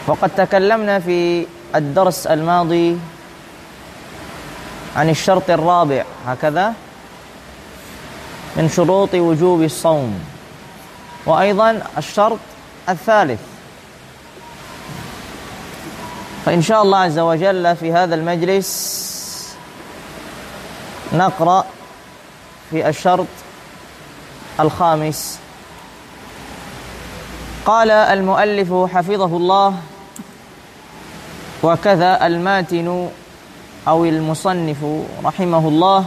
وقد تكلمنا في الدرس الماضي عن الشرط الرابع هكذا من شروط وجوب الصوم، وأيضا الشرط الثالث. فإن شاء الله عز وجل في هذا المجلس نقرأ في الشرط الخامس. قال المؤلف حفظه الله وكذا الماتن أو المصنف رحمه الله،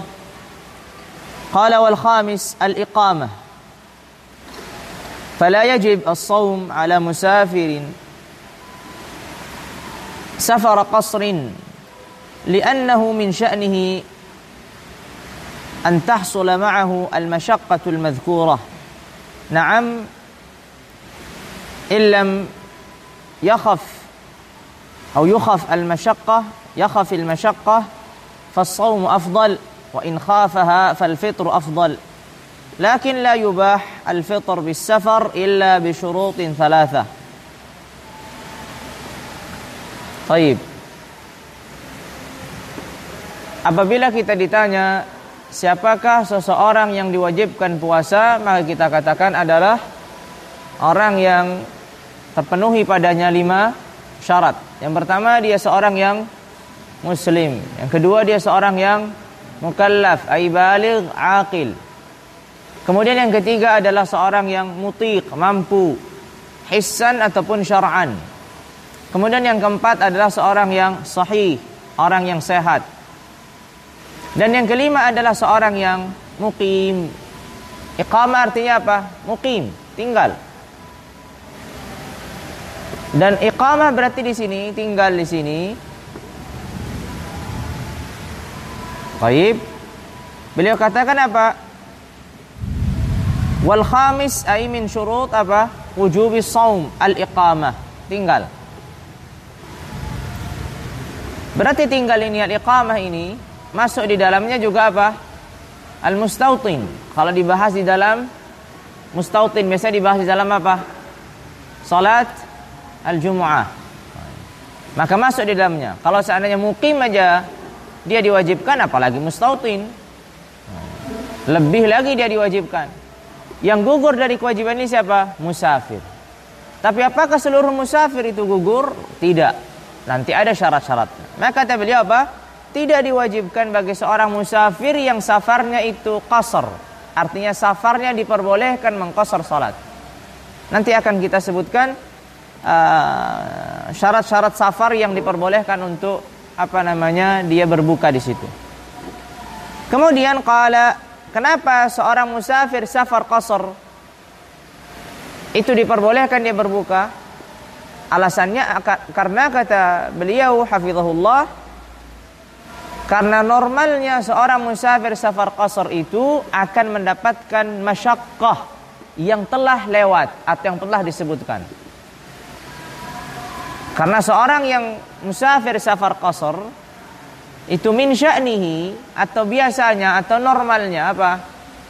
قال والخامس الإقامة، فلا يجب الصوم على مسافر سفر قصر لأنه من شأنه أن تحصل معه المشقة المذكورة. نعم، إن لم يخف المشقة فالصوم أفضل، وإن خافها فالفطر أفضل، لكن لا يباح الفطر بالسفر إلا بشروط ثلاثة. Baik. Apabila kita ditanya siapakah seseorang yang diwajibkan puasa, maka kita katakan adalah orang yang terpenuhi padanya 5 syarat. Yang pertama, dia seorang yang muslim. Yang kedua, dia seorang yang mukallaf, ay baligh, aqil. Kemudian yang ketiga adalah seorang yang mutiq, mampu, hissan ataupun syar'an. Kemudian yang keempat adalah seorang yang sahih, orang yang sehat. Dan yang kelima adalah seorang yang muqim. Iqamah artinya apa? Muqim, tinggal. Dan iqamah berarti di sini, tinggal di sini. Baik. Beliau katakan apa? Wal khamis ay min syurut apa? Wujubis shaum, al-iqamah, tinggal. Berarti tinggal ini, al-iqamah ini masuk di dalamnya juga apa? Al-mustautin. Kalau dibahas di dalam mustautin, biasanya dibahas di dalam apa? Salat al-jumu'ah. Maka masuk di dalamnya. Kalau seandainya muqim aja dia diwajibkan, apalagi mustautin. Lebih lagi dia diwajibkan. Yang gugur dari kewajiban ini siapa? Musafir. Tapi apakah seluruh musafir itu gugur? Tidak. Nanti ada syarat-syaratnya. Maka kata beliau apa? Tidak diwajibkan bagi seorang musafir yang safarnya itu qasar. Artinya safarnya diperbolehkan mengqasar salat. Nanti akan kita sebutkan syarat-syarat safar yang diperbolehkan untuk dia berbuka di situ. Kemudian qala, kenapa seorang musafir safar qasar itu diperbolehkan dia berbuka? Alasannya karena kata beliau hafizahullah, karena normalnya seorang musafir safar qasar itu akan mendapatkan masyaqqah yang telah lewat atau yang telah disebutkan. Karena seorang yang musafir safar qasar itu min sya'nihi, atau biasanya atau normalnya apa?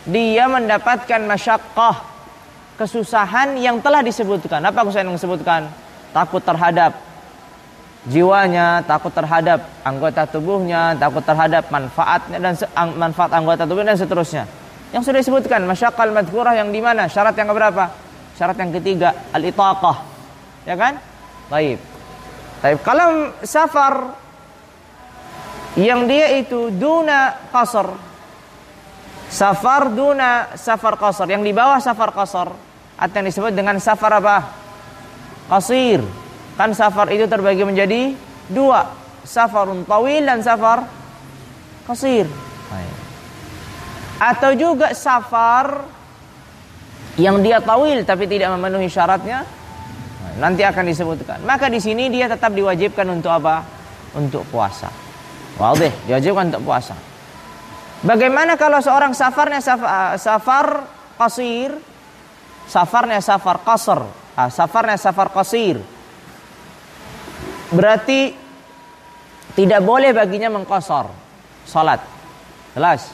Dia mendapatkan masyaqqah, kesusahan yang telah disebutkan. Apa kesusahan yang disebutkan? Takut terhadap jiwanya, takut terhadap anggota tubuhnya, takut terhadap manfaatnya dan manfaat anggota tubuh dan seterusnya. Yang sudah disebutkan masyaqqal madhkurah, yang di mana? Syarat yang keberapa? Syarat yang ketiga, al-itaqah. Ya kan? Baik. Kalau safar yang dia itu duna qasar, safar duna safar qasar, yang di bawah safar qasar, atau yang disebut dengan safar apa? Qasir. Kan safar itu terbagi menjadi 2, safarun tawil dan safar qasir. Atau juga safar yang dia tawil tapi tidak memenuhi syaratnya, nanti akan disebutkan. Maka di sini dia tetap diwajibkan untuk apa? Untuk puasa. Wadih, diwajibkan untuk puasa. Bagaimana kalau seorang safarnya safar qasir, safarnya safar qasr, safarnya safar qasir, berarti tidak boleh baginya mengqasar salat. Jelas?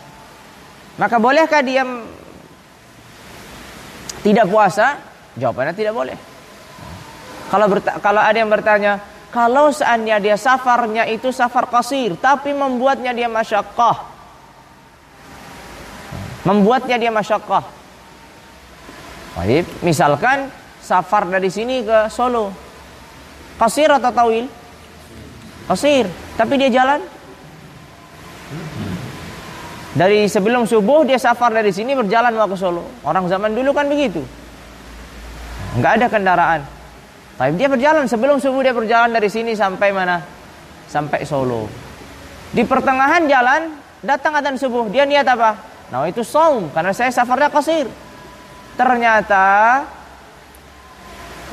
Maka bolehkah dia tidak puasa? Jawabannya tidak boleh. Kalau ada yang bertanya, kalau seandainya dia safarnya itu safar qasir, tapi membuatnya dia masyaqqah. Baik, misalkan safar dari sini ke Solo. Qasir atau tawil? Qasir, tapi dia jalan. Dari sebelum subuh dia safar dari sini berjalan mau ke Solo. Orang zaman dulu kan begitu. Enggak ada kendaraan. Tapi dia berjalan sebelum subuh, dia berjalan dari sini sampai mana? Sampai Solo. Di pertengahan jalan datang adzan subuh. Dia niat apa? Nah, itu shaum karena saya safarnya qasir. Ternyata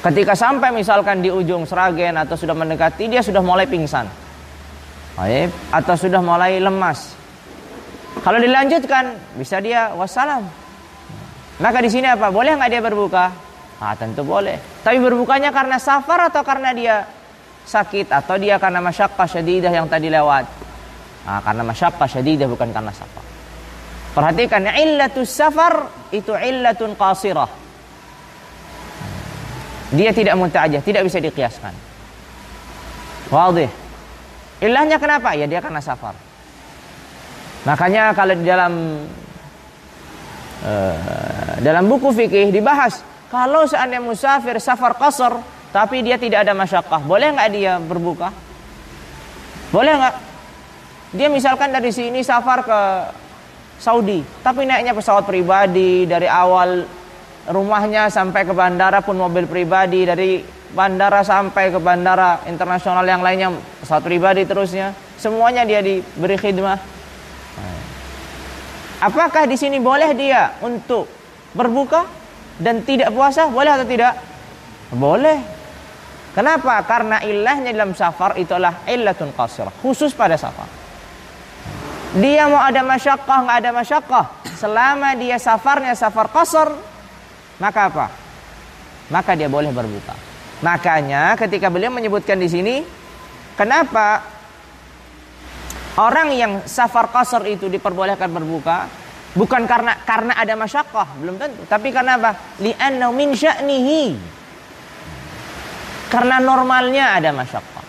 ketika sampai misalkan di ujung Sragen atau sudah mendekati, dia sudah mulai pingsan. Baik, atau sudah mulai lemas. Kalau dilanjutkan, bisa dia wassalam. Maka di sini apa? Boleh nggak dia berbuka? Tentu boleh. Tapi berbukanya karena safar atau karena dia sakit atau dia karena masyaqqah syadidah yang tadi lewat? Karena masyaqqah syadidah, bukan karena safar. Perhatikan, illatus safar itu illatun qasirah. Dia tidak munta'ajah, tidak bisa diqiyaskan. Wadih. Illahnya kenapa? Ya dia karena safar. Makanya kalau di dalam buku fikih dibahas, kalau seandainya musafir safar qasar tapi dia tidak ada masyaqqah, boleh nggak dia berbuka? Boleh nggak? Dia misalkan dari sini safar ke Saudi, tapi naiknya pesawat pribadi, dari awal rumahnya sampai ke bandara pun mobil pribadi, dari bandara sampai ke bandara internasional yang lainnya pesawat pribadi terusnya, semuanya dia diberi khidmah. Apakah di sini boleh dia untuk berbuka dan tidak puasa? Boleh atau tidak? Boleh. Kenapa? Karena ilahnya dalam safar itulah illatun qasirah, khusus pada safar. Dia mau ada masyaqqah nggak ada masyaqqah, selama dia safarnya safar qasar, maka apa? Maka dia boleh berbuka. Makanya ketika beliau menyebutkan di sini, kenapa orang yang safar qasar itu diperbolehkan berbuka? Bukan karena ada masyaqqah, belum tentu. Tapi karena apa? Li'annahu min sya'nihi. Karena normalnya ada masyaqqah.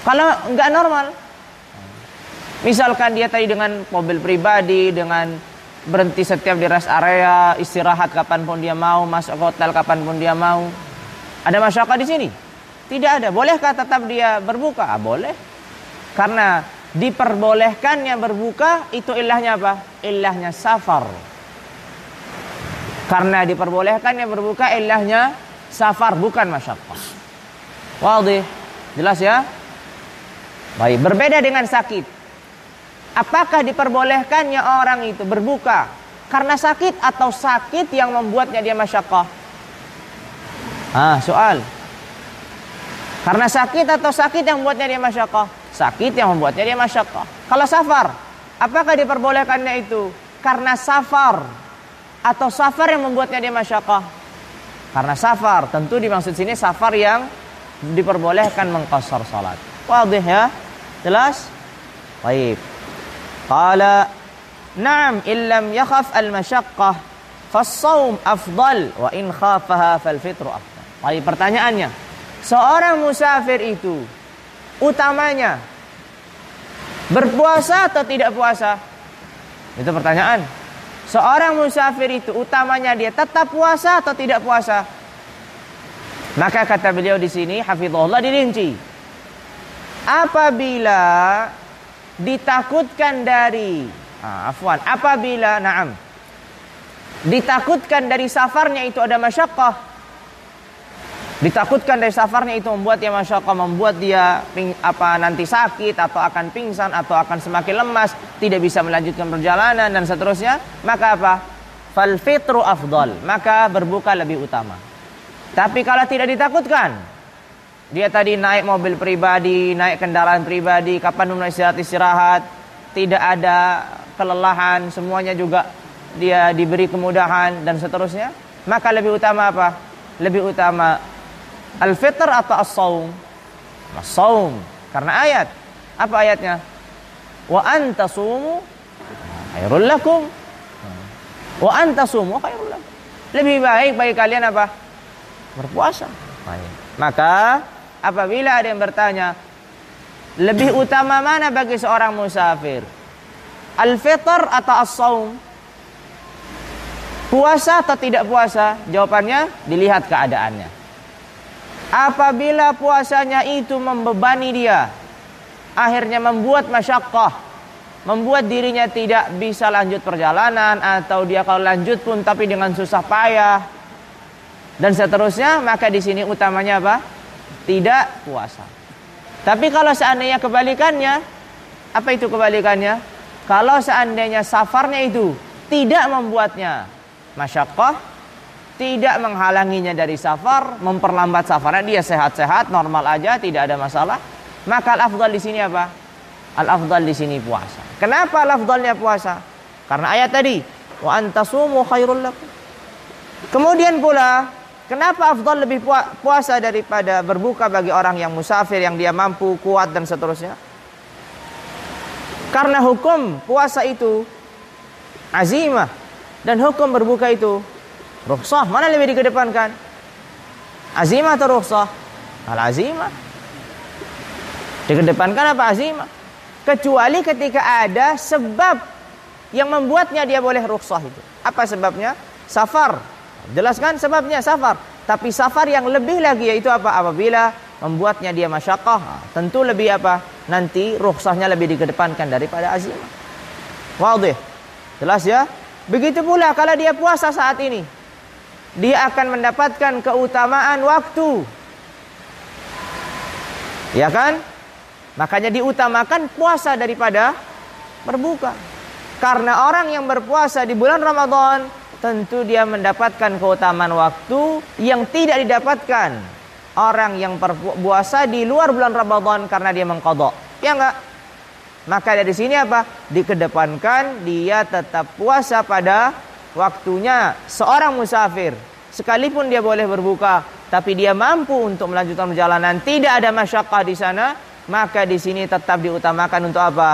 Kalau enggak normal, misalkan dia tadi dengan mobil pribadi, dengan berhenti setiap di rest area, istirahat kapanpun dia mau, masuk hotel kapanpun dia mau, ada masyaqqah di sini? Tidak ada. Bolehkah tetap dia berbuka? Boleh. Karena diperbolehkannya berbuka itu ilahnya apa? Ilahnya safar. Karena diperbolehkannya berbuka ilahnya safar, bukan masyaqqah. Wadih? Jelas ya? Baik, berbeda dengan sakit. Apakah diperbolehkannya orang itu berbuka karena sakit atau sakit yang membuatnya dia masyaqqah? Soal. Karena sakit atau sakit yang membuatnya dia masyaqqah? Sakit yang membuatnya dia masyaqqah. Kalau safar, apakah diperbolehkannya itu karena safar atau safar yang membuatnya dia masyaqqah? Karena safar, tentu dimaksud sini safar yang diperbolehkan mengqasar salat. Wadih ya? Jelas? Baik. Qala na'am illam yakhaf al-masyaqqah fas-shaum afdal wa in khafaha fal-fitru afdal. Baik, pertanyaannya, seorang musafir itu utamanya berpuasa atau tidak puasa? Itu pertanyaan. Seorang musafir itu utamanya dia tetap puasa atau tidak puasa? Maka kata beliau di sini hafizahullah dirinci. Apabila ditakutkan dari apabila ditakutkan dari safarnya itu ada masyaqqah, ditakutkan dari safarnya itu membuat dia masyaqqah, membuat dia nanti sakit atau akan pingsan atau akan semakin lemas, tidak bisa melanjutkan perjalanan dan seterusnya, maka apa? Fal fitru afdal, maka berbuka lebih utama. Tapi kalau tidak ditakutkan, dia tadi naik mobil pribadi, naik kendaraan pribadi, kapan mau istirahat, tidak ada kelelahan, semuanya juga dia diberi kemudahan dan seterusnya, maka lebih utama apa? Lebih utama al-fitr atau as-shaum? As-shaum. Karena ayat. Apa ayatnya? Wa antasumu khairul lakum. Wa antasumu khairul lakum. Lebih baik bagi kalian apa? Berpuasa. Baik. Maka apabila ada yang bertanya, lebih utama mana bagi seorang musafir? Al-fitr atau as-saum? Puasa atau tidak puasa? Jawabannya dilihat keadaannya. Apabila puasanya itu membebani dia, akhirnya membuat masyaqqah, membuat dirinya tidak bisa lanjut perjalanan, atau dia kalau lanjut pun tapi dengan susah payah dan seterusnya, maka di sini utamanya apa? Tidak puasa. Tapi kalau seandainya kebalikannya, apa itu kebalikannya? Kalau seandainya safarnya itu tidak membuatnya masyaqqah, tidak menghalanginya dari safar, memperlambat safarnya, dia sehat-sehat, normal aja, tidak ada masalah, maka al-afdal di sini apa? Al-afdal di sini puasa. Kenapa al-afdalnya puasa? Karena ayat tadi, wa antasumu khairul lakum. Kemudian pula, kenapa afdal lebih puasa daripada berbuka bagi orang yang musafir, yang dia mampu, kuat dan seterusnya? Karena hukum puasa itu azimah dan hukum berbuka itu rukhsah. Mana lebih dikedepankan? Azimah atau rukhsah? Al-azimah. Dikedepankan apa? Azimah. Kecuali ketika ada sebab yang membuatnya dia boleh rukhsah itu. Apa sebabnya? Safar. Jelaskan sebabnya safar. Tapi safar yang lebih lagi yaitu apa? Apabila membuatnya dia masyaqqah, tentu lebih apa? Nanti rukhsahnya lebih dikedepankan daripada azimah. Wadih. Jelas ya? Begitu pula kalau dia puasa saat ini, dia akan mendapatkan keutamaan waktu. Ya kan? Makanya diutamakan puasa daripada berbuka. Karena orang yang berpuasa di bulan Ramadan, tentu dia mendapatkan keutamaan waktu yang tidak didapatkan orang yang berpuasa di luar bulan Ramadan karena dia mengqadha. Ya enggak? Maka dari sini apa? Dikedepankan dia tetap puasa pada waktunya. Seorang musafir, sekalipun dia boleh berbuka, tapi dia mampu untuk melanjutkan perjalanan, tidak ada masyaqqah di sana, maka di sini tetap diutamakan untuk apa?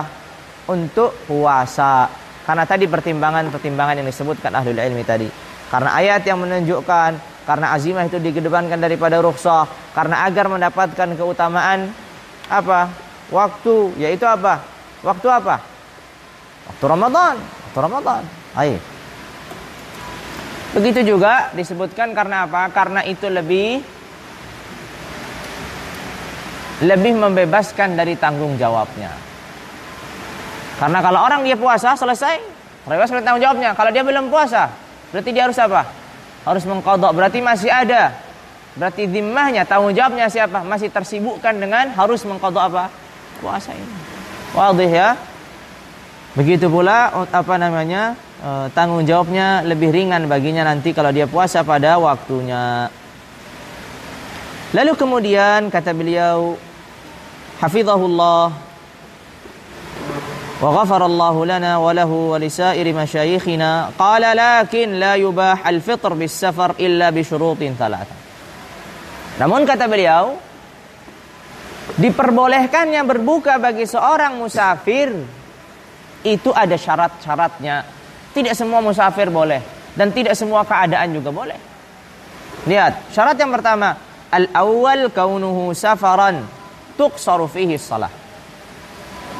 Untuk puasa. Karena tadi pertimbangan yang disebutkan ahlul ilmi tadi. Karena ayat yang menunjukkan karena azimah itu dikedepankan daripada rukhsah, karena agar mendapatkan keutamaan apa? Waktu, yaitu apa? Waktu apa? Waktu Ramadan. Waktu Ramadan. Baik. Begitu juga disebutkan karena apa? Karena itu lebih membebaskan dari tanggung jawabnya. Karena kalau orang dia puasa selesai, bebas dari tanggung jawabnya. Kalau dia belum puasa, berarti dia harus apa? Harus mengqadha, berarti masih ada. Berarti zimmahnya, tanggung jawabnya siapa? Masih tersibukkan dengan harus mengqadha apa? Puasa ini. Wadih ya. Begitu pula tanggung jawabnya lebih ringan baginya nanti kalau dia puasa pada waktunya. Lalu kemudian kata beliau, hafizahullah wa ghafarallahu lana wa lahu wa lisairi masyayikhina, qala lakin la yubah al-fitr bis safar illa bi syurutin thalatha. Namun kata beliau, diperbolehkannya berbuka bagi seorang musafir itu ada syarat-syaratnya. Tidak semua musafir boleh dan tidak semua keadaan juga boleh. Lihat, syarat yang pertama, al-awwal kaunuhu safaran tuqsaru fihi shalah.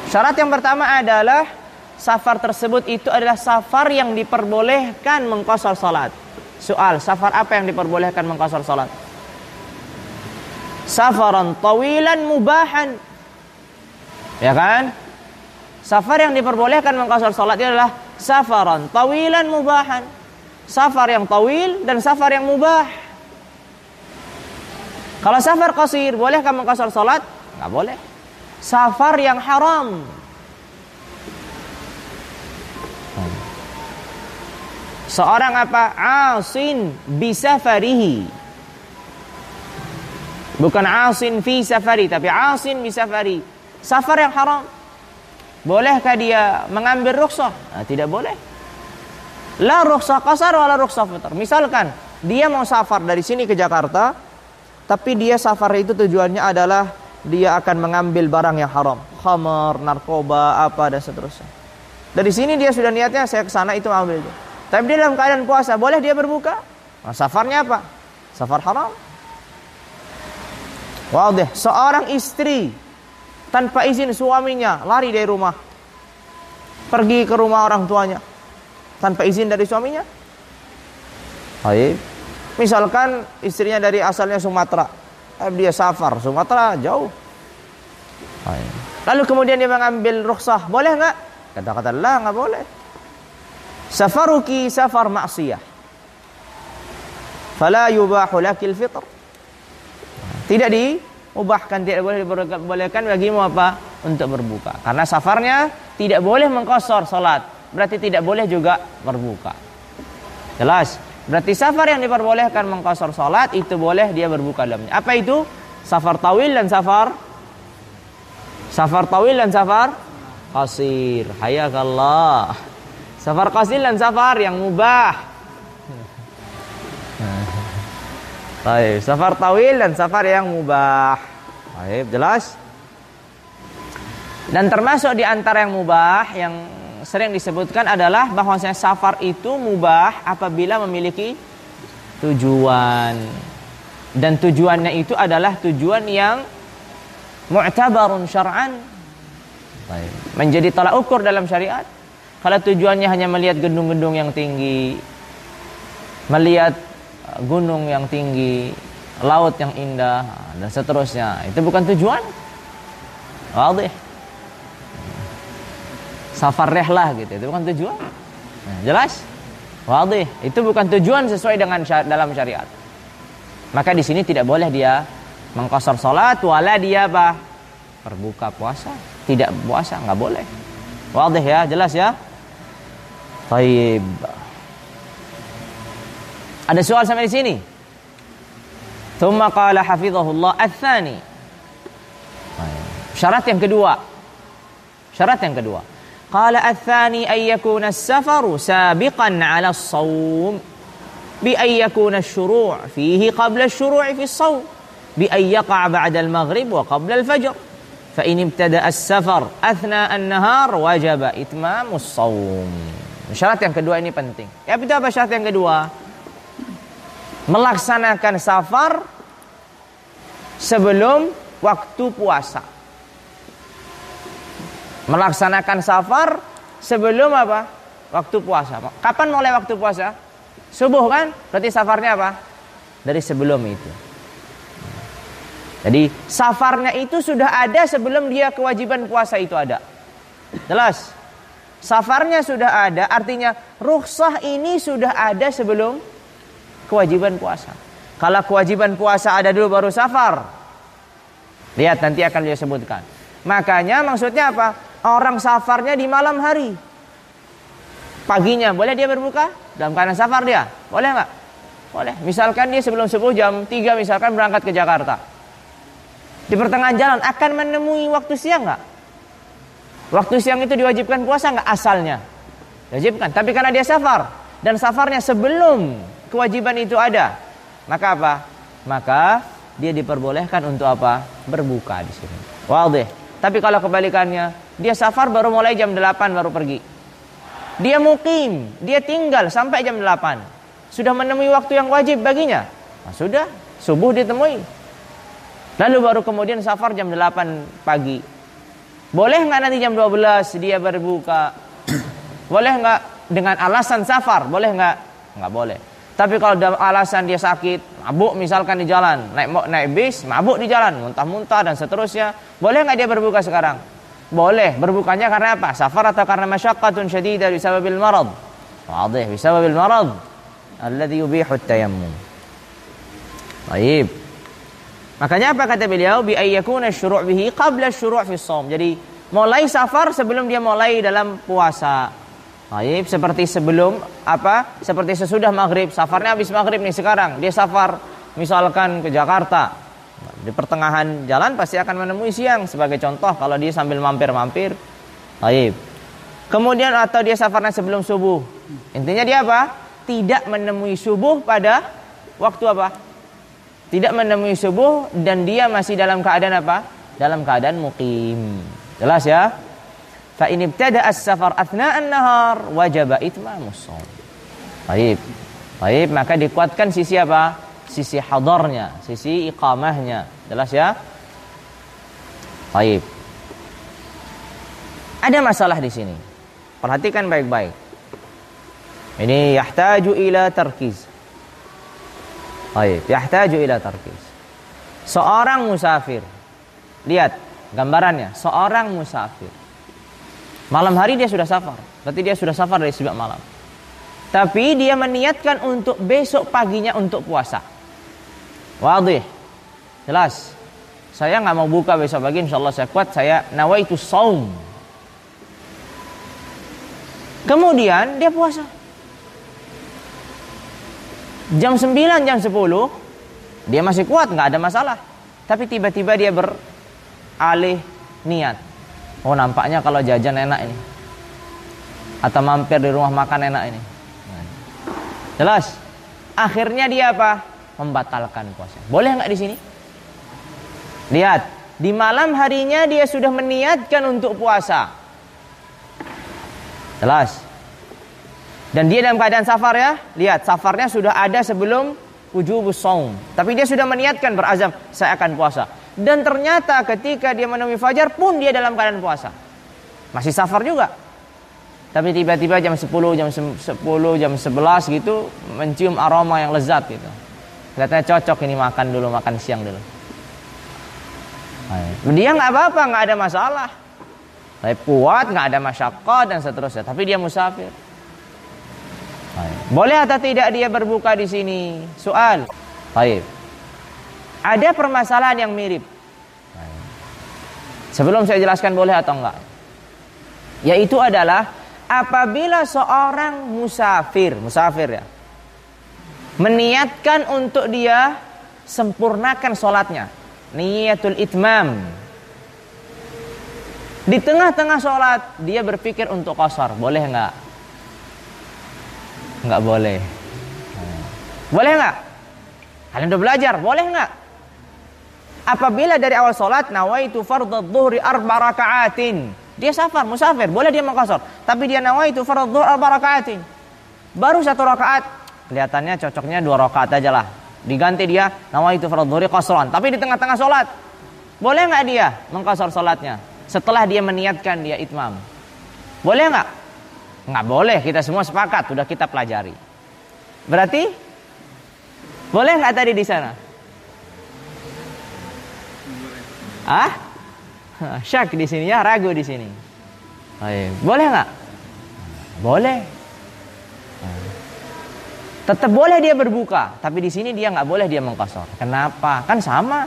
Syarat yang pertama adalah safar tersebut itu adalah safar yang diperbolehkan mengqashar salat. Soal, safar apa yang diperbolehkan mengqashar salat? Safaran tawilan mubahan. Ya kan? Safar yang diperbolehkan mengqashar salat itu adalah safaran tawilan mubahan. Safar yang tawil dan safar yang mubah. Kalau safar qasir, bolehkah mengqashar salat? Enggak boleh. Safar yang haram. Seorang apa? Asin bisafarihi. Bukan asin fi safari, tapi asin bisafari. Safar yang haram. Bolehkah dia mengambil rukhsah? Nah, tidak boleh. La rukhsah qasar wala rukhsah fitr. Misalkan dia mau safar dari sini ke Jakarta, tapi dia safar itu tujuannya adalah dia akan mengambil barang yang haram, khamar, narkoba, apa dan seterusnya. Dari sini dia sudah niatnya saya ke sana itu ambil itu. Tapi dia dalam keadaan puasa, boleh dia berbuka? Nah, safarnya apa? Safar haram. Wadih, seorang istri tanpa izin suaminya lari dari rumah, pergi ke rumah orang tuanya tanpa izin dari suaminya. Baik. Misalkan istrinya dari asalnya Sumatera, dia safar Sumatera jauh. Baik. Lalu kemudian dia mengambil rukhsah, boleh enggak? Kata-kata lah, enggak boleh. Safaruki safar maksiyah, fala yubahu lakil fitr. Tidak diubahkan, tidak boleh dibolehkan bagimu apa? Untuk berbuka. Karena safarnya tidak boleh mengqashar salat, berarti tidak boleh juga berbuka. Jelas? Berarti safar yang diperbolehkan mengqashar salat itu boleh dia berbuka dalamnya. Apa itu? Safar tawil dan safar tawil dan safar qasir. Hayakallah. Safar qasir dan safar yang mubah. Baik, safar tawil dan safar yang mubah. Baik, jelas? Dan termasuk di antara yang mubah yang sering disebutkan adalah bahwasanya safar itu mubah apabila memiliki tujuan. Dan tujuannya itu adalah tujuan yang mu'tabarun syar'an. Baik, menjadi tolak ukur dalam syariat. Kalau tujuannya hanya melihat gedung-gedung yang tinggi, melihat gunung yang tinggi, laut yang indah, dan seterusnya, itu bukan tujuan. Wadih. Safar rehlah gitu, itu bukan tujuan. Nah, jelas? Wadih. Itu bukan tujuan sesuai dengan dalam syariat. Maka di sini tidak boleh dia mengqashar salat, wala dia apa? Berbuka puasa. Tidak puasa, enggak boleh. Wadih ya, jelas ya? Baik. Ada soal sampai di sini? Thumma qala hafizahullah ats-tsani. Syarat yang kedua. Qala ats-tsani ay yakuna as-safaru sabiqan 'ala as-shaum bi ay yakuna asy-syuru' fihi qabla asy-syuru'i fi as-shaum bi ay yaqa' ba'da al-maghrib wa qabla al-fajr. Fa in ibtada'a as-safar athna an-nahar wajaba itmamu as-shaum. Syarat yang kedua ini penting. Ya, itu apa syarat yang kedua? Melaksanakan safar sebelum waktu puasa. Melaksanakan safar sebelum apa? Waktu puasa. Kapan mulai waktu puasa? Subuh kan? Berarti safarnya apa? Dari sebelum itu. Jadi safarnya itu sudah ada sebelum dia kewajiban puasa itu ada. Jelas? Safarnya sudah ada, artinya rukhsah ini sudah ada sebelum kewajiban puasa. Kalau kewajiban puasa ada dulu baru safar, lihat nanti akan dia sebutkan. Makanya maksudnya apa? Orang safarnya di malam hari, paginya boleh dia berbuka dalam keadaan safar dia? Boleh nggak? Boleh. Misalkan dia sebelum subuh jam 3 misalkan berangkat ke Jakarta, di pertengahan jalan akan menemui waktu siang nggak? Waktu siang itu diwajibkan puasa nggak asalnya? Wajibkan. Tapi karena dia safar dan safarnya sebelum kewajiban itu ada, maka apa? Maka dia diperbolehkan untuk apa? Berbuka di sini. Wadih. Tapi kalau kebalikannya, dia safar baru mulai jam 8 baru pergi. Dia mukim, dia tinggal sampai jam 8. Sudah menemui waktu yang wajib baginya. Nah, sudah, subuh ditemui. Lalu baru kemudian safar jam 8 pagi. Boleh nggak nanti jam 12 dia berbuka? Boleh nggak dengan alasan safar? Boleh nggak? Nggak boleh. Tapi kalau dalam alasan dia sakit, mabuk misalkan di jalan, naik bis, mabuk di jalan, muntah-muntah dan seterusnya, boleh nggak dia berbuka sekarang? Boleh. Berbukanya karena apa? Safar atau karena masyaqqatun syadidah bisababil marad? Wadih, bisababil marad alladhi yubihu at-tayammum. Baik. Makanya apa kata beliau? Bi ayyakuna asy-syuru' bihi qabla asy-syuru' fi shaum. Jadi mulai safar sebelum dia mulai dalam puasa. Baik, seperti sebelum apa? Seperti sesudah maghrib. Safarnya habis maghrib nih sekarang. Dia safar misalkan ke Jakarta. Di pertengahan jalan pasti akan menemui siang. Sebagai contoh kalau dia sambil mampir-mampir. Baik. Kemudian atau dia safarnya sebelum subuh. Intinya dia apa? Tidak menemui subuh pada waktu apa? Tidak menemui subuh dan dia masih dalam keadaan apa? Dalam keadaan muqim. Jelas ya? Fa in ibtada as-safar athna'an nahar wajaba itmamus shaum. Baik, maka dikuatkan sisi apa? Sisi hadarnya, sisi iqamahnya. Jelas ya? Baik. Ada masalah di sini. Perhatikan baik-baik. Ini yahtaju ila tarkiz. Baik, yahtaju ila tarkiz. Seorang musafir. Lihat gambarannya, seorang musafir. Malam hari dia sudah safar. Berarti dia sudah safar dari sejak malam. Tapi dia meniatkan untuk besok paginya untuk puasa. Wadih. Jelas. Saya nggak mau buka besok pagi, insyaallah saya kuat, saya nawaitu shaum. Kemudian dia puasa. Jam 9, jam 10 dia masih kuat, nggak ada masalah. Tapi tiba-tiba dia beralih niat. Oh, nampaknya kalau jajan enak ini, atau mampir di rumah makan enak ini. Jelas. Akhirnya dia apa? Membatalkan puasa. Boleh nggak di sini? Lihat, di malam harinya dia sudah meniatkan untuk puasa. Jelas. Dan dia dalam keadaan safar ya. Lihat, safarnya sudah ada sebelum wujubus shaum. Tapi dia sudah meniatkan, berazam, saya akan puasa. Dan ternyata ketika dia menemui fajar pun dia dalam keadaan puasa. Masih safar juga. Tapi tiba-tiba jam 10, jam 11 gitu mencium aroma yang lezat gitu. Kelihatannya cocok ini makan dulu, makan siang dulu. Dia nggak apa-apa, nggak ada masalah. Tapi kuat, nggak ada masyaqqah dan seterusnya. Tapi dia musafir. Boleh atau tidak dia berbuka di sini? Soal. Baik. Ada permasalahan yang mirip. Sebelum saya jelaskan boleh atau enggak. Yaitu adalah apabila seorang musafir ya, meniatkan untuk dia sempurnakan sholatnya, niyatul itmam. Di tengah-tengah sholat dia berpikir untuk qashar, boleh enggak? Enggak boleh. Boleh enggak? Kalian udah belajar, boleh enggak? Apabila dari awal sholat nawaitu fardhu dhuhri 4 raka'atin. Dia safar, musafir, boleh dia mengqashar. Tapi dia nawaitu fardhu dhuhri 4 raka'atin. Baru 1 rakaat, kelihatannya cocoknya 2 rakaat aja lah. Diganti dia nawaitu fardhu dhuhri qashran. Tapi di tengah-tengah sholat, boleh enggak dia mengqashar sholatnya? Setelah dia meniatkan dia itmam. Boleh enggak? Enggak boleh, kita semua sepakat, sudah kita pelajari. Berarti boleh enggak tadi di sana? Syak di sini ya, ragu di sini. Boleh enggak? Boleh. Tetap boleh dia berbuka, tapi di sini dia enggak boleh dia mengqashar. Kenapa? Kan sama.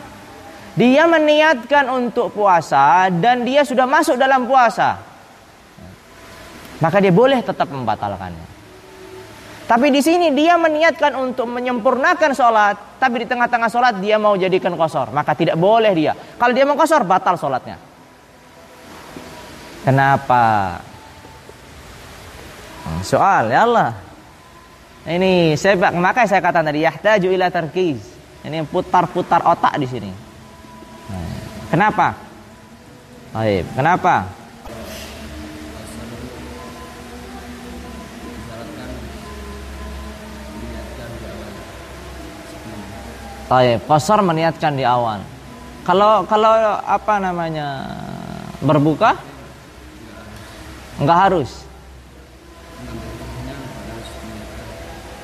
Dia meniatkan untuk puasa dan dia sudah masuk dalam puasa. Maka dia boleh tetap membatalkannya. Tapi di sini dia meniatkan untuk menyempurnakan sholat, tapi di tengah-tengah sholat dia mau jadikan qashar, maka tidak boleh dia. Kalau dia mau qashar, batal sholatnya. Kenapa? Soal ya Allah. Ini makanya saya katakan tadi yahtaju ila tarkiz. Ini putar-putar otak di sini. Kenapa? Baik, kenapa? Baik, qashar meniatkan di awal. Kalau apa namanya? Berbuka? Enggak harus.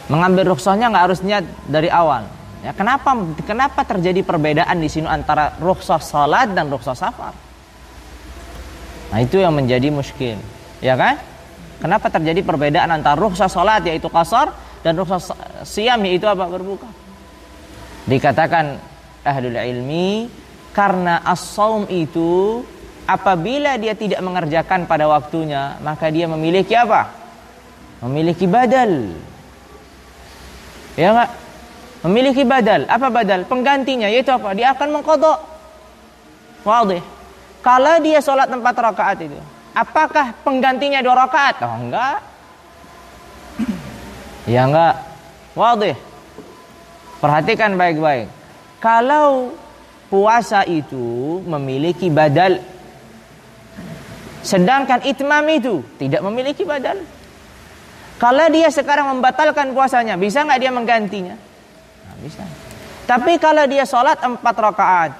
Mengambil rukhsahnya enggak harus niat dari awal. Ya, kenapa terjadi perbedaan di sini antara rukhsah salat dan rukhsah safar? Nah, itu yang menjadi muskil, ya kan? Kenapa terjadi perbedaan antara rukhsah salat yaitu qashar dan rukhsah siyam yaitu apa? Berbuka. Dikatakan ahlul ilmi karena as-shaum itu apabila dia tidak mengerjakan pada waktunya, maka dia memiliki apa? Memiliki badal. Ya enggak? Memiliki badal. Apa badal? Penggantinya yaitu apa? Dia akan mengqadha. Wadih. Kalau dia sholat 4 rakaat itu, apakah penggantinya 2 rakaat? Oh enggak. Ya enggak. Wadih. Perhatikan baik-baik. Kalau puasa itu memiliki badal, sedangkan itmam itu tidak memiliki badal. Kalau dia sekarang membatalkan puasanya, bisa enggak dia menggantinya? Bisa. Tapi kalau dia sholat 4 rakaat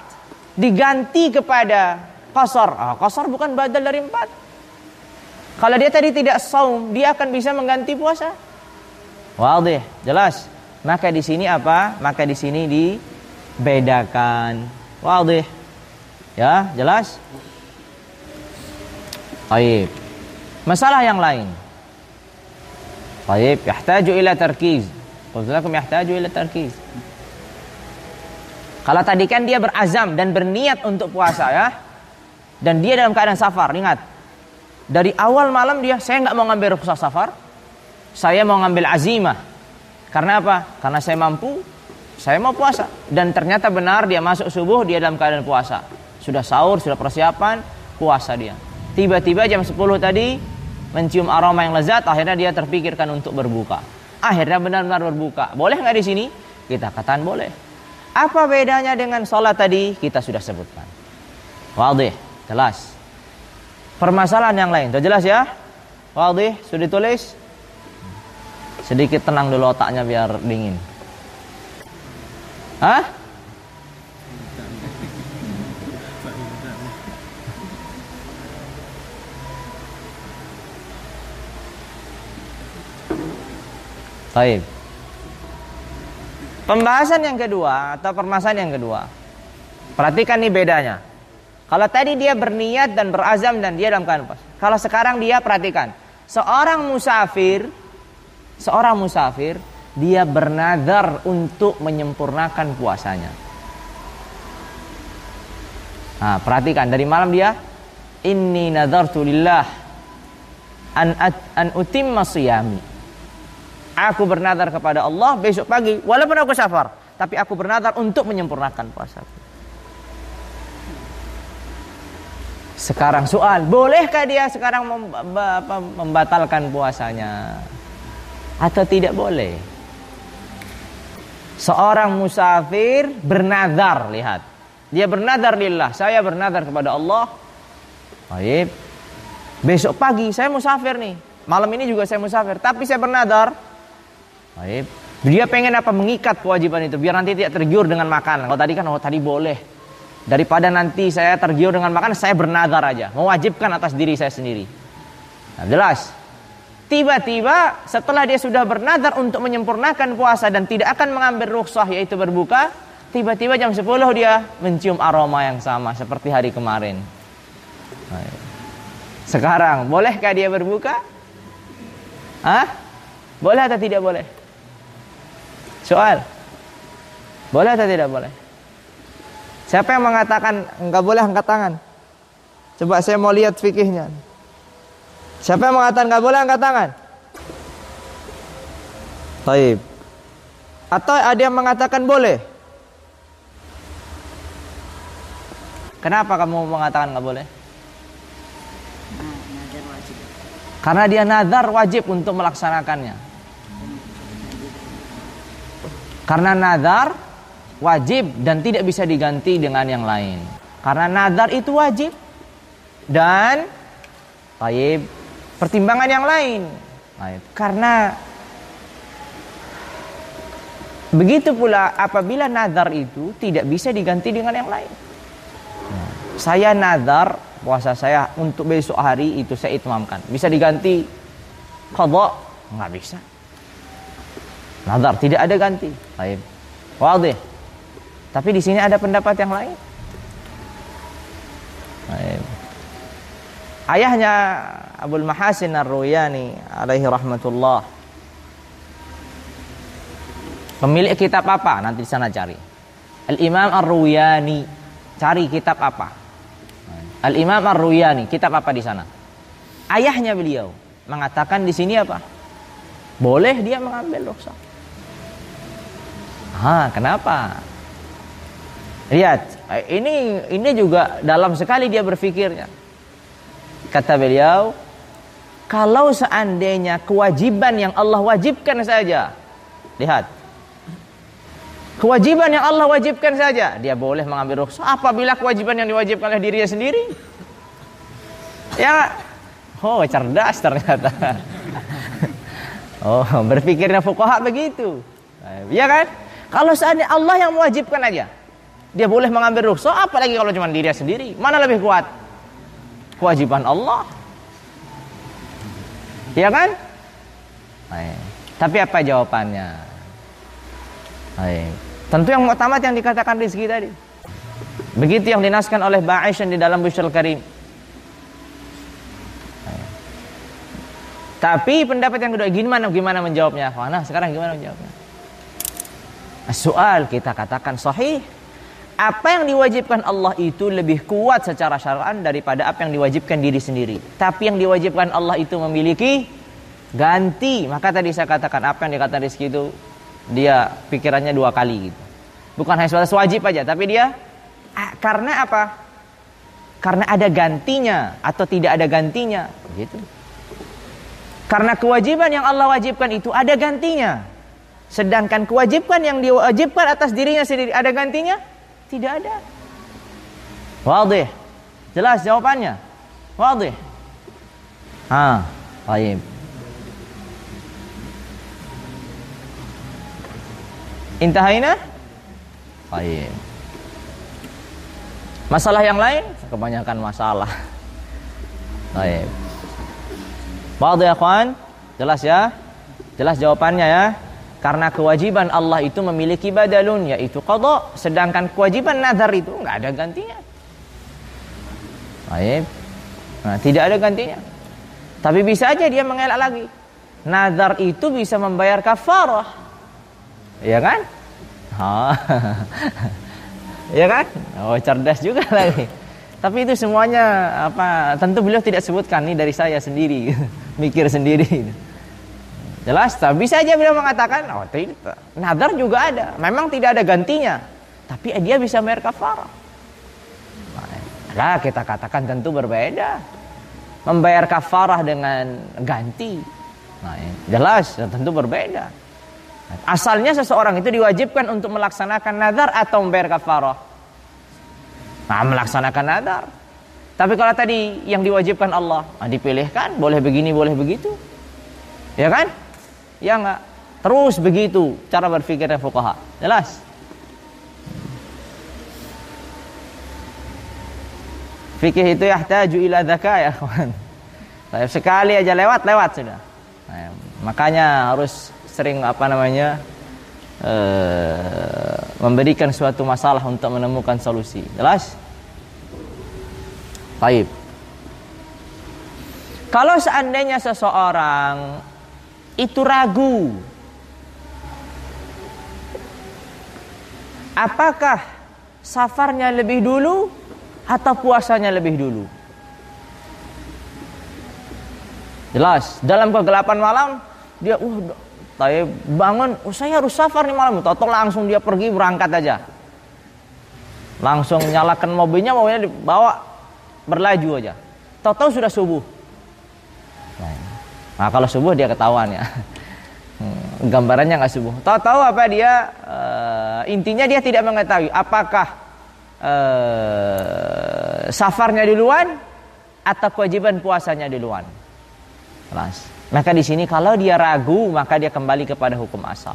diganti kepada qasar, qasar bukan badal dari 4. Kalau dia tadi tidak saum, dia akan bisa mengganti puasa. Wadih, jelas. Maka di sini apa? Maka di sini dibedakan. Wadih. Ya, jelas. Baik. Masalah yang lain. Baik, yahtaju ila tarkiz. Qultu lakum yahtaju ila tarkiz. Kalau tadi kan dia berazam dan berniat untuk puasa ya. Dan dia dalam keadaan safar, ingat. Dari awal malam dia, saya nggak mau ngambil rukhsah safar. Saya mau ngambil azimah. Karena apa? Karena saya mampu, saya mau puasa. Dan ternyata benar dia masuk subuh, dia dalam keadaan puasa. Sudah sahur, sudah persiapan, puasa dia. Tiba-tiba jam 10 tadi, mencium aroma yang lezat, akhirnya dia terpikirkan untuk berbuka. Akhirnya benar-benar berbuka. Boleh nggak di sini? Kita katakan boleh. Apa bedanya dengan sholat tadi? Kita sudah sebutkan. Wadih, jelas. Permasalahan yang lain, sudah jelas ya? Wadih, sudah ditulis? Sedikit tenang dulu otaknya biar dingin. Hah? Baik. Pembahasan yang kedua atau permasalahan yang kedua. Perhatikan nih bedanya. Kalau tadi dia berniat dan berazam dan dia dalam keadaan puasa. Kalau sekarang dia perhatikan, seorang musafir dia bernazar untuk menyempurnakan puasanya. Nah, perhatikan dari malam dia inni nazartu lillah an utimma shiyami. Aku bernazar kepada Allah besok pagi walaupun aku safar, tapi aku bernazar untuk menyempurnakan puasaku. Sekarang soal, bolehkah dia sekarang membatalkan puasanya atau tidak boleh? Seorang musafir bernazar, lihat. Dia bernazar lillah, saya bernazar kepada Allah. Baik. Besok pagi saya musafir nih. Malam ini juga saya musafir, tapi saya bernazar. Baik. Dia pengen apa? Mengikat kewajiban itu biar nanti tidak tergiur dengan makanan. Kalau tadi kan tadi boleh. Daripada nanti saya tergiur dengan makanan, saya bernazar aja, mewajibkan atas diri saya sendiri. Nah, jelas. Tiba-tiba setelah dia sudah bernazar untuk menyempurnakan puasa dan tidak akan mengambil rukhsah yaitu berbuka, tiba-tiba jam 10 dia mencium aroma yang sama seperti hari kemarin. Baik. Sekarang bolehkah dia berbuka? Hah? Boleh atau tidak boleh? Soal. Boleh atau tidak boleh? Siapa yang mengatakan enggak boleh angkat tangan? Coba saya mau lihat fikihnya. Siapa yang mengatakan enggak boleh angkat tangan? Baik. Atau ada yang mengatakan boleh? Kenapa kamu mengatakan enggak boleh? Karena dia nazar wajib untuk melaksanakannya. Karena nazar wajib dan tidak bisa diganti dengan yang lain. Karena nazar itu wajib dan baik pertimbangan yang lain. Baik. Karena begitu pula apabila nazar itu tidak bisa diganti dengan yang lain. Saya nazar puasa saya untuk besok hari itu saya itmamkan. Bisa diganti qadha? Enggak bisa. Nazar tidak ada ganti. Baik. Wadih. Tapi di sini ada pendapat yang lain. Baik. Ayahnya Abul Mahasin Ar-Ruyani alaihi rahmatullah. Pemilik kitab apa? Nanti di sana cari. Al-Imam Ar-Ruyani. Cari kitab apa? Al-Imam Ar-Ruyani, kitab apa di sana? Ayahnya beliau mengatakan di sini apa? Boleh dia mengambil rukhsah. Kenapa? Lihat, ini juga dalam sekali dia berfikirnya. Kata beliau, kalau seandainya kewajiban yang Allah wajibkan saja, lihat, kewajiban yang Allah wajibkan saja, dia boleh mengambil rukhsah. Apabila kewajiban yang diwajibkan oleh dirinya sendiri, ya, cerdas ternyata. Berpikirnya fuqaha begitu, ya kan? Kalau seandainya Allah yang mewajibkan aja, dia boleh mengambil rukhsah, apalagi kalau cuma diri sendiri. Mana lebih kuat? Kewajiban Allah. Ya kan? Tapi apa jawabannya? Tentu yang utama yang dikatakan rizki tadi. Begitu yang dinaskan oleh Ba'isyan di dalam Busyrul Karim. Tapi pendapat yang kedua, gimana menjawabnya? Nah, sekarang gimana menjawabnya? Soal kita katakan sahih. Apa yang diwajibkan Allah itu lebih kuat secara syar'an daripada apa yang diwajibkan diri sendiri. Tapi yang diwajibkan Allah itu memiliki ganti. Maka tadi saya katakan apa yang dikatakan rizki itu dia pikirannya dua kali gitu. Bukan hanya sebatas wajib aja, tapi dia karena apa? Karena ada gantinya atau tidak ada gantinya, gitu. Karena kewajiban yang Allah wajibkan itu ada gantinya. Sedangkan kewajiban yang diwajibkan atas dirinya sendiri ada gantinya? Tidak ada. Wadih. Jelas jawabannya? Wadih. Baik. Intahaina? Baik. Masalah yang lain? Kebanyakan masalah. Baik. Wadih ya kawan? Jelas ya? Jelas jawabannya ya? Karena kewajiban Allah itu memiliki badalun, yaitu qadha, sedangkan kewajiban nazar itu enggak ada gantinya. Baik. Nah, tidak ada gantinya. Tapi bisa aja dia mengelak lagi. Nazar itu bisa membayar kafarah. Iya kan? Iya kan? Oh, cerdas juga lagi. Tapi itu semuanya tentu beliau tidak sebutkan, ini dari saya sendiri. Mikir sendiri. Jelas, tapi bisa aja beliau mengatakan, tidak. Nazar juga ada, memang tidak ada gantinya, tapi dia bisa bayar kafarah. Nah, kita katakan tentu berbeda. Membayar kafarah dengan ganti, jelas, tentu berbeda. Asalnya seseorang itu diwajibkan untuk melaksanakan nazar atau membayar kafarah. Melaksanakan nazar. Tapi kalau tadi yang diwajibkan Allah, dipilihkan, boleh begini, boleh begitu, ya kan? Ya enggak, terus begitu cara berpikirnya fuqaha. Jelas. Fikih itu yahtaju ila dzaka ya kawan. Sekali aja lewat sudah. Makanya harus sering memberikan suatu masalah untuk menemukan solusi. Jelas? Baik. Kalau seandainya seseorang itu ragu, apakah safarnya lebih dulu atau puasanya lebih dulu? Jelas, dalam kegelapan malam dia bangun, saya harus safar nih malam, atau langsung dia pergi berangkat aja. Langsung nyalakan mobilnya dibawa berlaju aja. Tahu-tahu sudah subuh. Nah, kalau subuh dia ketahuan ya. Gambarannya nggak subuh. Tahu-tahu apa dia? Intinya dia tidak mengetahui apakah safarnya duluan atau kewajiban puasanya duluan. Jelas. Maka di sini kalau dia ragu, maka dia kembali kepada hukum asal.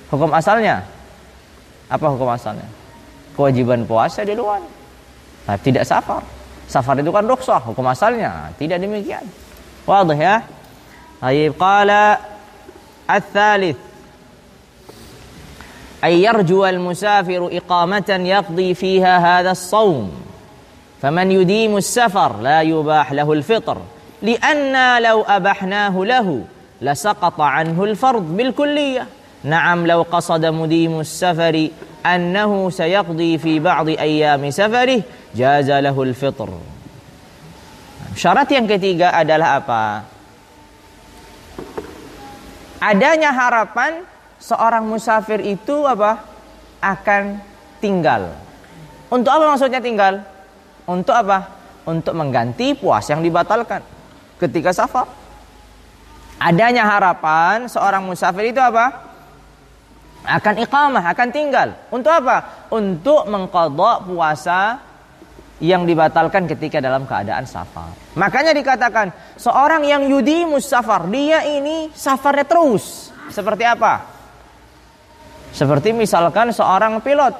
Hukum asalnya apa hukum asalnya? Kewajiban puasa duluan. Nah, tidak safar. Safar itu kan rukhsah, hukum asalnya tidak demikian. Wadih ya? Baik, qala ats-tsalits ay yarju al-musafiru iqamatan yaqdi fiha hadha as-shaum faman yudimu as-safar la yubah lahu al-fitr li'anna law abahnahu lahu lasaqata anhu al-fard bil kulliyah na'am law qasada mudimu as-safari annahu sayaqdi fi ba'd ayyami safarih jaza lahu al-fitr. Syarat yang ketiga adalah apa? Adanya harapan seorang musafir itu akan tinggal. Untuk apa maksudnya tinggal? Untuk apa? Untuk mengganti puasa yang dibatalkan ketika safar. Adanya harapan seorang musafir itu akan iqamah, akan tinggal. Untuk apa? Untuk mengqadha puasa yang dibatalkan ketika dalam keadaan safar. Makanya dikatakan seorang yang yudimus safar, dia ini safarnya terus. Seperti apa? Seperti misalkan seorang pilot,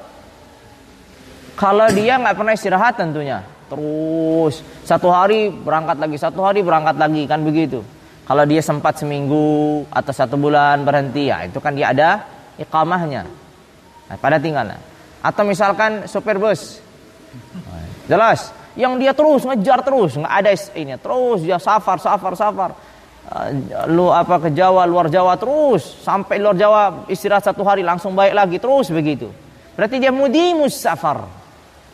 kalau dia nggak pernah istirahat tentunya, terus satu hari berangkat lagi, satu hari berangkat lagi, kan begitu. Kalau dia sempat seminggu atau 1 bulan berhenti, ya itu kan dia ada iqamahnya. Nah, pada tinggalnya. Atau misalkan sopir bus, jelas, yang dia terus ngejar terus, nggak ada ini, terus dia safar. Lu apa ke Jawa, luar Jawa terus sampai luar Jawa istirahat 1 hari langsung baik lagi terus begitu. Berarti dia mudimus safar.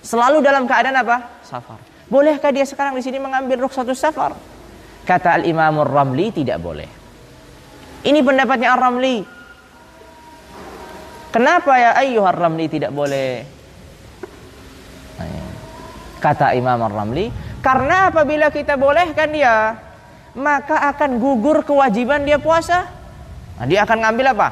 Selalu dalam keadaan apa? Safar. Bolehkah dia sekarang di sini mengambil rukhsatus safar? Kata Al-Imam Ar-Ramli tidak boleh. Ini pendapatnya Ar-Ramli. Kenapa ya ayyuhar Ramli tidak boleh? Kata Imam Ar-Ramli, karena apabila kita bolehkan dia, maka akan gugur kewajiban dia puasa. Nah, dia akan ngambil apa?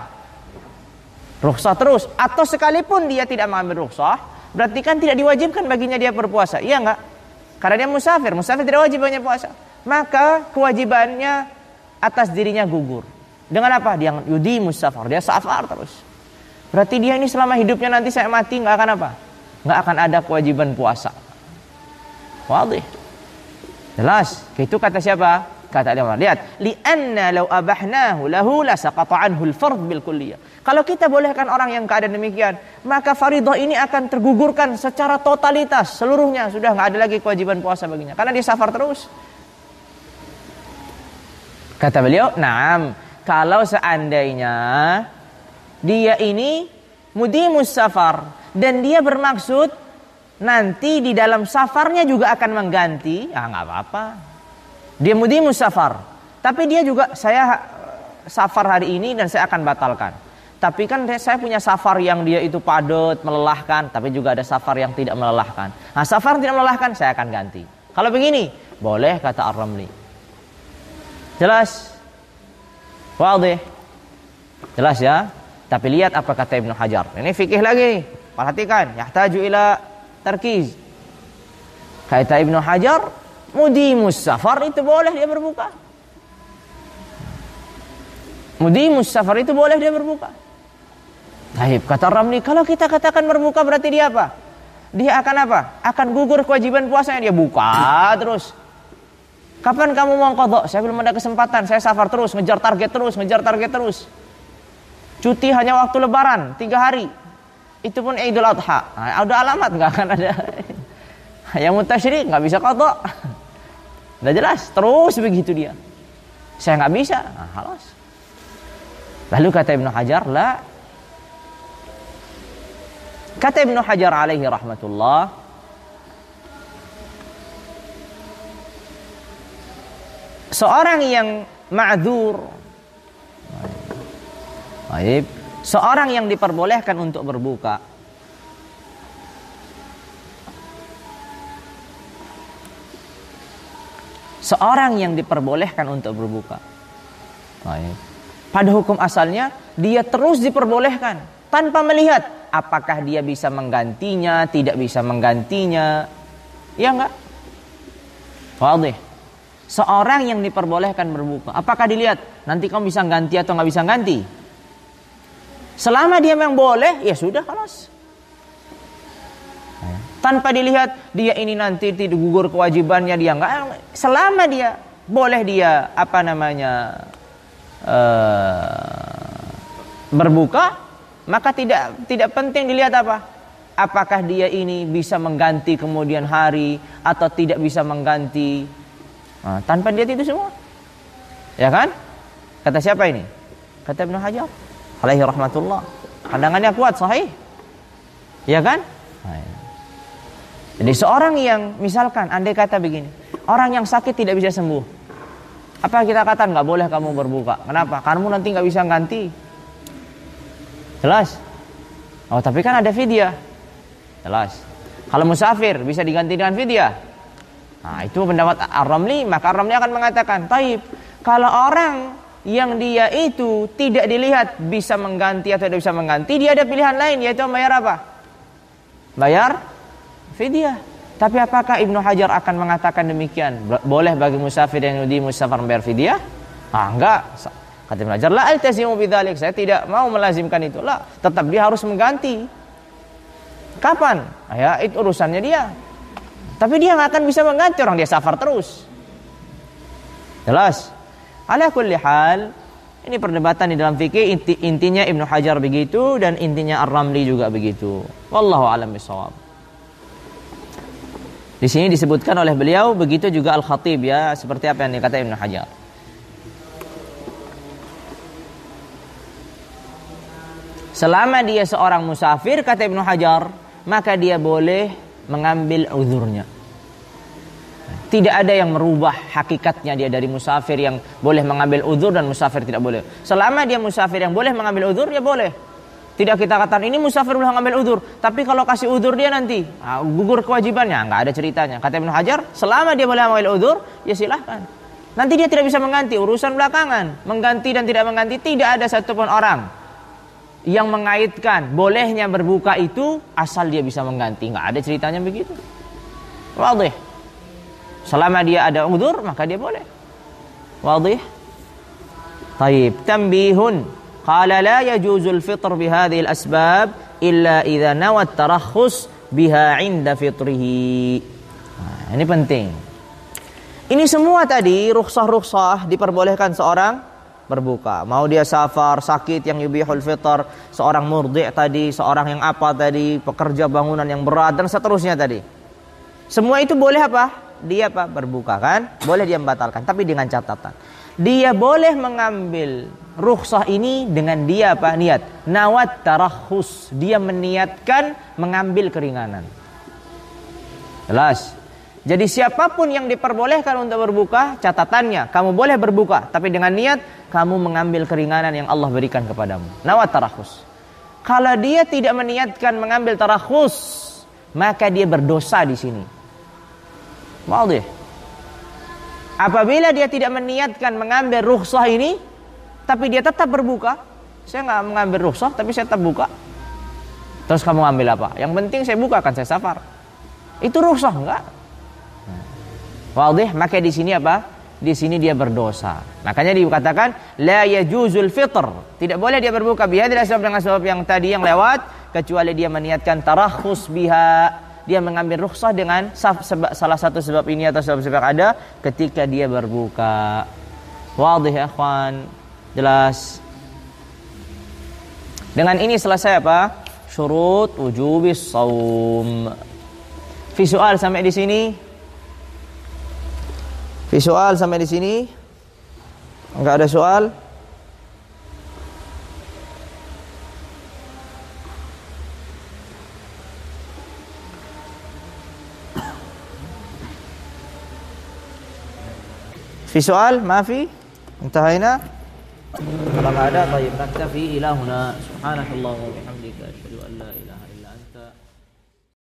Rukhsah terus. Atau sekalipun dia tidak mengambil rukhsah, berarti kan tidak diwajibkan baginya dia berpuasa. Iya enggak? Karena dia musafir tidak wajib baginya puasa. Maka kewajibannya atas dirinya gugur. Dengan apa? Dia yudimus safar, dia safar terus. Berarti dia ini selama hidupnya nanti saya mati enggak akan apa? Enggak akan ada kewajiban puasa. Wadih. Jelas. Itu kata siapa? Kata dia, lihat, li'anna law abahnahu lahu la saqata anhu al-fard bil kulliyah. Kalau kita bolehkan orang yang keadaan demikian, maka fardhu ini akan tergugurkan secara totalitas, seluruhnya sudah enggak ada lagi kewajiban puasa baginya karena dia safar terus. Kata beliau, "Na'am, kalau seandainya dia ini mudimus safar dan dia bermaksud nanti di dalam safarnya juga akan mengganti, ya enggak apa-apa. Dia mudimus safar, tapi dia juga saya safar hari ini dan saya akan batalkan. Tapi kan saya punya safar yang dia itu padat, melelahkan, tapi juga ada safar yang tidak melelahkan. Nah, safar yang tidak melelahkan saya akan ganti. Kalau begini, boleh kata Ar-Ramli. Jelas? Wadih? Jelas ya? Tapi lihat apa kata Ibnu Hajar. Ini fikih lagi. Perhatikan, yahtaju ila tarkiz. Kata Ibnu Hajar, mudimus safar itu boleh dia berbuka. Mudimus safar itu boleh dia berbuka. Baik, kata Ramli, kalau kita katakan berbuka berarti dia apa? Dia akan apa? Akan gugur kewajiban puasanya, dia buka terus. Kapan kamu mau qadha? Saya belum ada kesempatan, saya safar terus, ngejar target terus. Cuti hanya waktu lebaran 3 hari. Itu pun Idul Adha. Nah, udah alamat enggak akan ada. Yang mutasyrik enggak bisa qadha. Udah jelas, terus begitu dia. Saya enggak bisa. Nah, halas. Lalu kata Ibnu Hajar, la. Kata Ibnu Hajar alaihi rahmatullah, seorang yang ma'dzur, baik, seorang yang diperbolehkan untuk berbuka, seorang yang diperbolehkan untuk berbuka, baik, pada hukum asalnya dia terus diperbolehkan tanpa melihat apakah dia bisa menggantinya, tidak bisa menggantinya, ya enggak? Wadih. Seorang yang diperbolehkan berbuka, apakah dilihat nanti kamu bisa ganti atau nggak bisa ganti? Selama dia memang boleh, ya sudah, halas. Tanpa dilihat dia ini nanti tidak gugur kewajibannya, dia enggak. Selama dia boleh, dia berbuka, maka tidak penting dilihat apa? Apakah dia ini bisa mengganti kemudian hari atau tidak bisa mengganti. Nah, tanpa dilihat itu semua. Ya kan? Kata siapa ini? Kata Ibnu Hajar alaihi rahmatullah. Pandangannya kuat, sahih. Ya kan? Jadi seorang yang misalkan andai kata begini, orang yang sakit tidak bisa sembuh. Apa kita katakan enggak boleh kamu berbuka? Kenapa? Kamu nanti enggak bisa ganti. Jelas? Oh, tapi kan ada fidyah. Jelas. Kalau musafir bisa diganti dengan fidyah. Nah, itu pendapat Ar-Ramli, maka Ar-Ramli akan mengatakan, taib, kalau orang yang dia itu tidak dilihat bisa mengganti atau tidak bisa mengganti, dia ada pilihan lain, yaitu bayar apa? Bayar fidyah. Tapi apakah Ibnu Hajar akan mengatakan demikian? Boleh bagi musafir yang di musafir bayar fidyah? Ah, enggak. Kata Ibnu Hajar, la altazimu bidzalik, saya tidak mau melazimkan itu. La, tetap dia harus mengganti. Kapan? Ya, itu urusannya dia. Tapi dia nggak akan bisa mengganti, orang dia safar terus. Jelas? Ala kulli hal, ini perdebatan di dalam fikih, intinya Ibnu Hajar begitu dan intinya Ar-Ramli juga begitu. Wallahu a'lam bishawab. Di sini disebutkan oleh beliau, begitu juga Al-Khatib ya, seperti apa yang dikata Ibnu Hajar. Selama dia seorang musafir, kata Ibnu Hajar, maka dia boleh mengambil uzurnya. Tidak ada yang merubah hakikatnya dia dari musafir yang boleh mengambil uzur dan musafir tidak boleh. Selama dia musafir yang boleh mengambil uzur, ya boleh. Tidak kita katakan ini musafir boleh mengambil uzur, tapi kalau kasih uzur dia nanti gugur kewajibannya, nggak ada ceritanya. Kata Ibnu Hajar, selama dia boleh mengambil uzur, ya silahkan. Nanti dia tidak bisa mengganti, urusan belakangan. Mengganti dan tidak mengganti, tidak ada satupun orang yang mengaitkan bolehnya berbuka itu asal dia bisa mengganti. Nggak ada ceritanya begitu. Wadih. Selama dia ada uzur, maka dia boleh. Wadih. Taib. Tanbihun. Qala la yajuzul fitr bihadhihi al-asbab illa idza nawat tarakhus biha 'inda fitrihi. Ini penting. Ini semua tadi rukhsah-rukhsah diperbolehkan seorang berbuka. Mau dia safar, sakit yang yubihul fitr, seorang murdi' tadi, seorang yang apa tadi, pekerja bangunan yang berat dan seterusnya tadi. Semua itu boleh apa? Dia apa? Berbuka kan? Boleh dia membatalkan, tapi dengan catatan. Dia boleh mengambil rukhsah ini dengan dia apa? Niat. Nawat tarakhus. Dia meniatkan mengambil keringanan. Jelas? Jadi siapapun yang diperbolehkan untuk berbuka, catatannya, kamu boleh berbuka, tapi dengan niat kamu mengambil keringanan yang Allah berikan kepadamu. Nawat tarakhus. Kalau dia tidak meniatkan mengambil tarakhus, maka dia berdosa di sini. Wadih. Apabila dia tidak meniatkan mengambil rukhsah ini, tapi dia tetap berbuka, saya nggak mengambil rukhsah, tapi saya tetap buka. Terus kamu ambil apa? Yang penting saya buka, kan saya safar. Itu rukhsah enggak? Wadih, maka di sini apa? Di sini dia berdosa. Makanya dikatakan la yajuzul fitr. Tidak boleh dia berbuka bihadil asbab dengan sebab yang tadi yang lewat, kecuali dia meniatkan tarakhus biha. Dia mengambil rukhsah dengan salah satu sebab ini atau sebab-sebab ada ketika dia berbuka. Wadih ya ikhwan? Jelas. Dengan ini selesai apa? Syurut wujubis shaum. Fi soal sampai di sini? Fi soal sampai di sini? Enggak ada soal? في سؤال ما في انتهينا kalau nggak ada طيب نكتفي إلى هنا سبحانك اللهم وبحمدك أشهد أن لا إله